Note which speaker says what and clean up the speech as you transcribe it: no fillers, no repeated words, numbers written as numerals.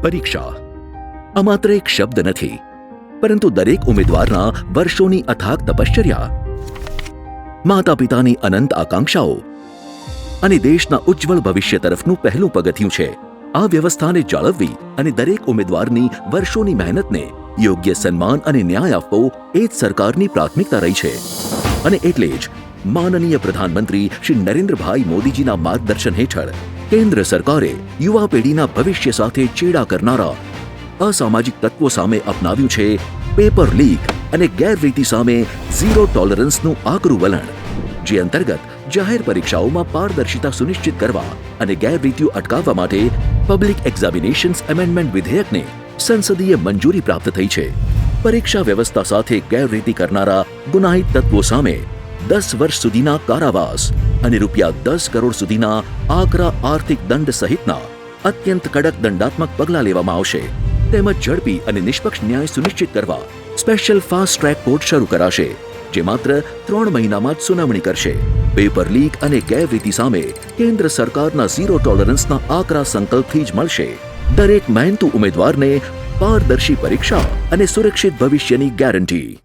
Speaker 1: પરીક્ષા આ માત્ર એક શબ્દ નથી, પરંતુ દરેક ઉમેદવારના વર્ષોની અથાગ તપશ્ચર્યા, માતા પિતાની અનંત આકાંક્ષાઓ અને દેશના ઉજ્જવળ ભવિષ્ય તરફનું પહેલું પગથિયું છે. આ વ્યવસ્થાને જાળવવી અને દરેક ઉમેદવારની વર્ષોની મહેનતને યોગ્ય સન્માન અને ન્યાય આપવો એ જ સરકારની પ્રાથમિકતા રહી છે. અને એટલે જ માનનીય પ્રધાનમંત્રી શ્રી નરેન્દ્રભાઈ મોદીજીના માર્ગદર્શન હેઠળ કેન્દ્ર સરકારે યુવા પેઢીના ભવિષ્ય સાથે ચેડા કરનારા અસામાજિક તત્વો સામે અપનાવ્યું છે પેપર લીક અને ગેરરીતિ સામે ઝીરો ટોલરન્સનું આકરું વલણ, જે અંતર્ગત જાહેર પરીક્ષાઓમાં પારદર્શિતા સુનિશ્ચિત કરવા અને ગેરરીતિઓ અટકાવવા માટે પબ્લિક એક્ઝામિનેશન્સ એમેન્ડમેન્ટ વિધેયકને સંસદીય મંજૂરી પ્રાપ્ત થઈ છે. પરીક્ષા વ્યવસ્થા સાથે ગેરરીતિ કરનારા ગુનાહિત તત્વો સામે 10 વર્ષ સુધીના કારાવાસ અને ₹10 કરોડ સુધીના આકરા આર્થિક દંડ સહિતના અત્યંત કડક દંડાત્મક પગલાં લેવામાં આવશે. તેમજ ઝડપી અને નિષ્પક્ષ ન્યાય સુનિશ્ચિત કરવા સ્પેશિયલ ફાસ્ટ ટ્રેક કોર્ટ શરૂ કરાશે, જે માત્ર 3 મહિનામાં જ સુનાવણી કરશે. પેપર લીક અને ગેરરીતિ સામે કેન્દ્ર સરકારના ઝીરો ટોલરન્સના આકરા સંકલ્પથી જ મળશે દરેક મહેનતુ ઉમેદવારને પારદર્શી પરીક્ષા અને સુરક્ષિત ભવિષ્યની ગેરંટી.